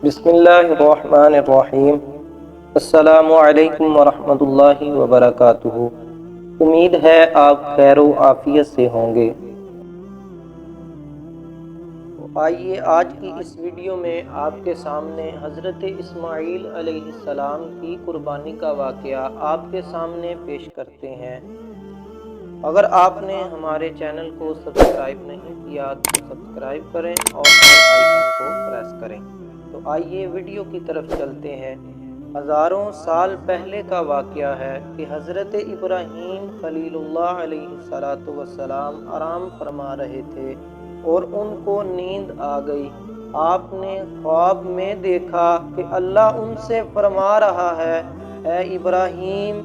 بسم اللہ الرحمن الرحیم۔ السلام علیکم ورحمۃ اللہ وبرکاتہ۔ امید ہے آپ خیر و عافیت سے ہوں گے۔ آئیے آج کی اس ویڈیو میں آپ کے سامنے حضرت اسماعیل علیہ السلام کی قربانی کا واقعہ آپ کے سامنے پیش کرتے ہیں۔ اگر آپ نے ہمارے چینل کو سبسکرائب نہیں کیا تو سبسکرائب کریں اور بیل آئیکن کو پریس کریں۔ تو آئیے ویڈیو کی طرف چلتے ہیں۔ ہزاروں سال پہلے کا واقعہ ہے کہ حضرت ابراہیم خلیل اللہ علیہ السلام آرام فرما رہے تھے اور ان کو نیند آ گئی۔ آپ نے خواب میں دیکھا کہ اللہ ان سے فرما رہا ہے، اے ابراہیم،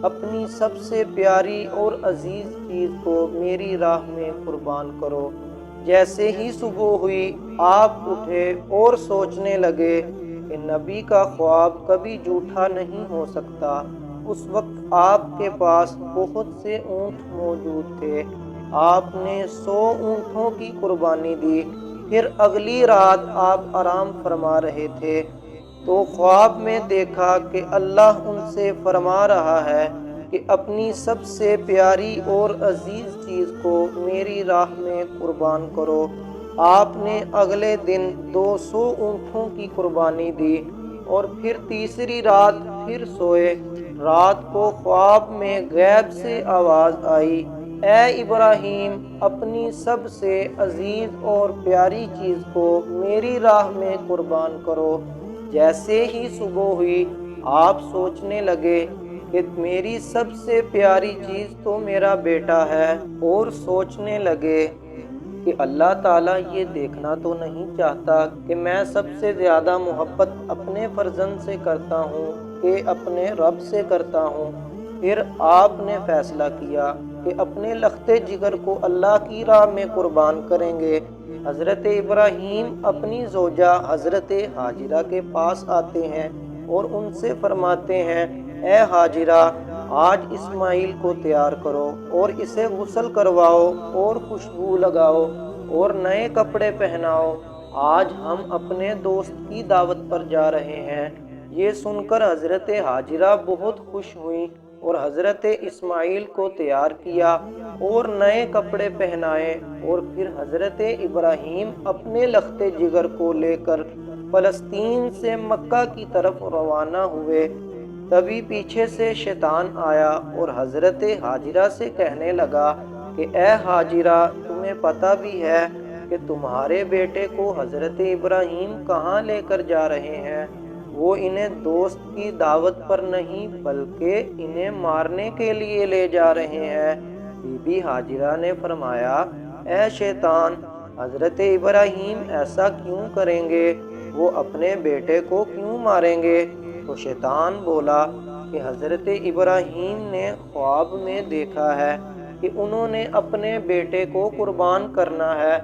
اپنی سب سے پیاری اور عزیز چیز کو میری راہ میں قربان کرو۔ جیسے ہی صبح ہوئی آپ اٹھے اور سوچنے لگے کہ نبی کا خواب کبھی جھوٹا نہیں ہو سکتا۔ اس وقت آپ کے پاس بہت سے اونٹ موجود تھے۔ آپ نے 100 اونٹوں کی قربانی دی۔ پھر اگلی رات آپ آرام فرما رہے تھے تو خواب میں دیکھا کہ اللہ ان سے فرما رہا ہے کہ اپنی سب سے پیاری اور عزیز چیز کو میری راہ میں قربان کرو۔ آپ نے اگلے دن 200 اونٹوں کی قربانی دی اور پھر تیسری رات پھر سوئے۔ رات کو خواب میں غیب سے آواز آئی، اے ابراہیم، اپنی سب سے عزیز اور پیاری چیز کو میری راہ میں قربان کرو۔ جیسے ہی صبح ہوئی آپ سوچنے لگے کہ میری سب سے پیاری چیز تو میرا بیٹا ہے، اور سوچنے لگے کہ اللہ تعالیٰ یہ دیکھنا تو نہیں چاہتا کہ میں سب سے زیادہ محبت اپنے فرزند سے کرتا ہوں کہ اپنے رب سے کرتا ہوں۔ پھر آپ نے فیصلہ کیا کہ اپنے لخت جگر کو اللہ کی راہ میں قربان کریں گے۔ حضرت ابراہیم اپنی زوجہ حضرت ہاجرہ کے پاس آتے ہیں اور ان سے فرماتے ہیں، اے ہاجرہ، آج اسماعیل کو تیار کرو اور اسے غسل کرواؤ اور خوشبو لگاؤ اور نئے کپڑے پہناؤ۔ آج ہم اپنے دوست کی دعوت پر جا رہے ہیں۔ یہ سن کر حضرت ہاجرہ بہت خوش ہوئیں اور حضرت اسماعیل کو تیار کیا اور نئے کپڑے پہنائے، اور پھر حضرت ابراہیم اپنے لخت جگر کو لے کر فلسطین سے مکہ کی طرف روانہ ہوئے۔ تبھی پیچھے سے شیطان آیا اور حضرت ہاجرہ سے کہنے لگا کہ اے ہاجرہ، تمہیں پتہ بھی ہے کہ تمہارے بیٹے کو حضرت ابراہیم کہاں لے کر جا رہے ہیں؟ وہ انہیں دوست کی دعوت پر نہیں بلکہ انہیں مارنے کے لیے لے جا رہے ہیں۔ بی بی ہاجرہ نے فرمایا، اے شیطان، حضرت ابراہیم ایسا کیوں کریں گے؟ وہ اپنے بیٹے کو کیوں ماریں گے؟ تو شیطان بولا کہ حضرت ابراہیم نے خواب میں دیکھا ہے کہ انہوں نے اپنے بیٹے کو قربان کرنا ہے،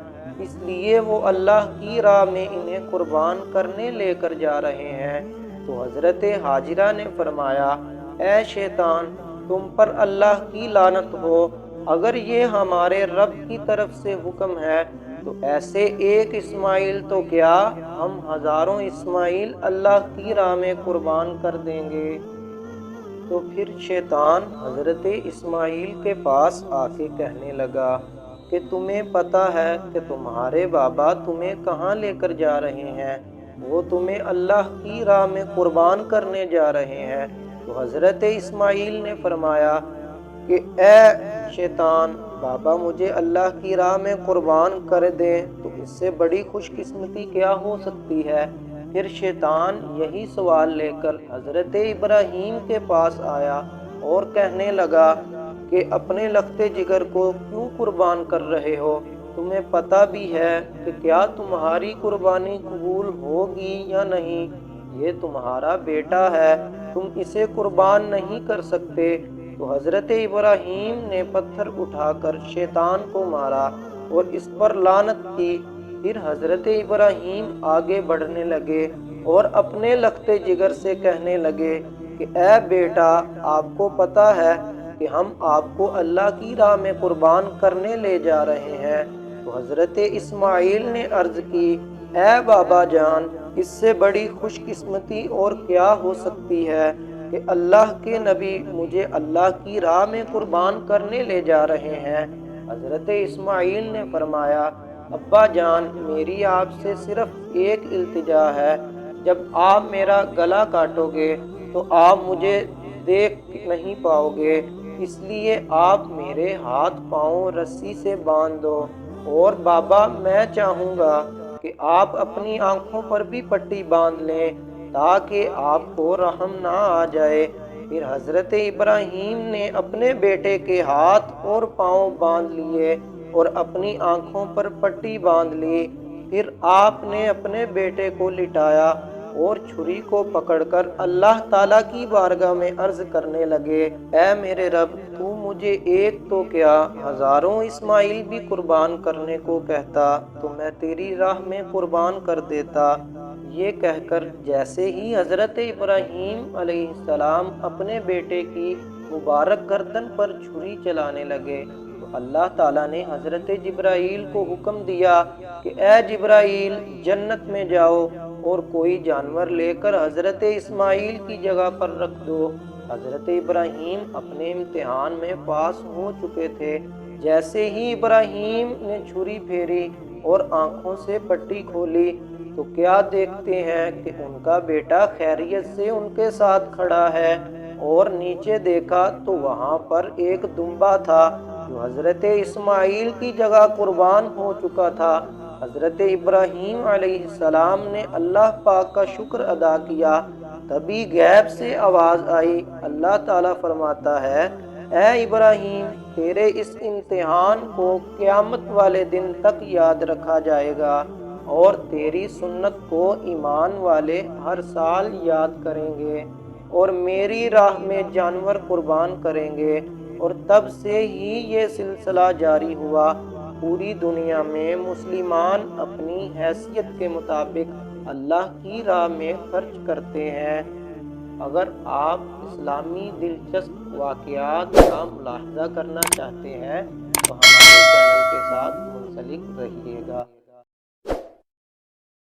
اس لیے وہ اللہ کی راہ میں انہیں قربان کرنے لے کر جا رہے ہیں۔ تو حضرت ہاجرہ نے فرمایا، اے شیطان، تم پر اللہ کی لعنت ہو، اگر یہ ہمارے رب کی طرف سے حکم ہے تو ایسے ایک اسماعیل تو کیا، ہم ہزاروں اسماعیل اللہ کی راہ میں قربان کر دیں گے۔ تو پھر شیطان حضرت اسماعیل کے پاس آ کے کہنے لگا کہ تمہیں پتہ ہے کہ تمہارے بابا تمہیں کہاں لے کر جا رہے ہیں؟ وہ تمہیں اللہ کی راہ میں قربان کرنے جا رہے ہیں۔ تو حضرت اسماعیل نے فرمایا کہ اے شیطان، بابا مجھے اللہ کی راہ میں قربان کر دیں تو اس سے بڑی خوش قسمتی کیا ہو سکتی ہے۔ پھر شیطان یہی سوال لے کر حضرت ابراہیم کے پاس آیا اور کہنے لگا کہ اپنے لخت جگر کو کیوں قربان کر رہے ہو؟ تمہیں پتہ بھی ہے کہ کیا تمہاری قربانی قبول ہوگی یا نہیں؟ یہ تمہارا بیٹا ہے، تم اسے قربان نہیں کر سکتے۔ تو حضرت ابراہیم نے پتھر اٹھا کر شیطان کو مارا اور اس پر لعنت کی۔ پھر حضرت ابراہیم آگے بڑھنے لگے اور اپنے لخت جگر سے کہنے لگے کہ اے بیٹا، آپ کو پتہ ہے کہ ہم آپ کو اللہ کی راہ میں قربان کرنے لے جا رہے ہیں۔ تو حضرت اسماعیل نے عرض کی، اے بابا جان، اس سے بڑی خوش قسمتی اور کیا ہو سکتی ہے کہ اللہ کے نبی مجھے اللہ کی راہ میں قربان کرنے لے جا رہے ہیں۔ حضرت اسماعیل نے فرمایا، ابا جان، میری آپ سے صرف ایک التجا ہے، جب آپ میرا گلا کاٹو گے تو آپ مجھے دیکھ نہیں پاؤ گے، اس لیے آپ میرے ہاتھ پاؤں رسی سے باندھ دو، اور بابا میں چاہوں گا کہ آپ اپنی آنکھوں پر بھی پٹی باندھ لیں تاکہ آپ کو رحم نہ آ جائے۔ پھر حضرت ابراہیم نے اپنے بیٹے کے ہاتھ اور پاؤں باندھ لیے اور اپنی آنکھوں پر پٹی باندھ لی۔ پھر آپ نے اپنے بیٹے کو لٹایا اور چھری کو پکڑ کر اللہ تعالیٰ کی بارگاہ میں عرض کرنے لگے، اے میرے رب، تو مجھے ایک تو کیا ہزاروں اسماعیل بھی قربان کرنے کو کہتا تو میں تیری راہ میں قربان کر دیتا۔ یہ کہہ کر جیسے ہی حضرت ابراہیم علیہ السلام اپنے بیٹے کی مبارک گردن پر چھری چلانے لگے تو اللہ تعالیٰ نے حضرت جبرائیل کو حکم دیا کہ اے جبرائیل، جنت میں جاؤ اور کوئی جانور لے کر حضرت اسماعیل کی جگہ پر رکھ دو۔ حضرت ابراہیم اپنے امتحان میں پاس ہو چکے تھے۔ جیسے ہی ابراہیم نے چھری پھیری اور آنکھوں سے پٹی کھولی تو کیا دیکھتے ہیں کہ ان کا بیٹا خیریت سے ان کے ساتھ کھڑا ہے، اور نیچے دیکھا تو وہاں پر ایک دمبا تھا جو حضرت اسماعیل کی جگہ قربان ہو چکا تھا۔ حضرت ابراہیم علیہ السلام نے اللہ پاک کا شکر ادا کیا۔ تبھی غیب سے آواز آئی، اللہ تعالیٰ فرماتا ہے، اے ابراہیم، تیرے اس امتحان کو قیامت والے دن تک یاد رکھا جائے گا، اور تیری سنت کو ایمان والے ہر سال یاد کریں گے اور میری راہ میں جانور قربان کریں گے۔ اور تب سے ہی یہ سلسلہ جاری ہوا۔ پوری دنیا میں مسلمان اپنی حیثیت کے مطابق اللہ کی راہ میں خرچ کرتے ہیں۔ اگر آپ اسلامی دلچسپ واقعات کا ملاحظہ کرنا چاہتے ہیں تو ہمارے چینل کے ساتھ منسلک رہیے گا۔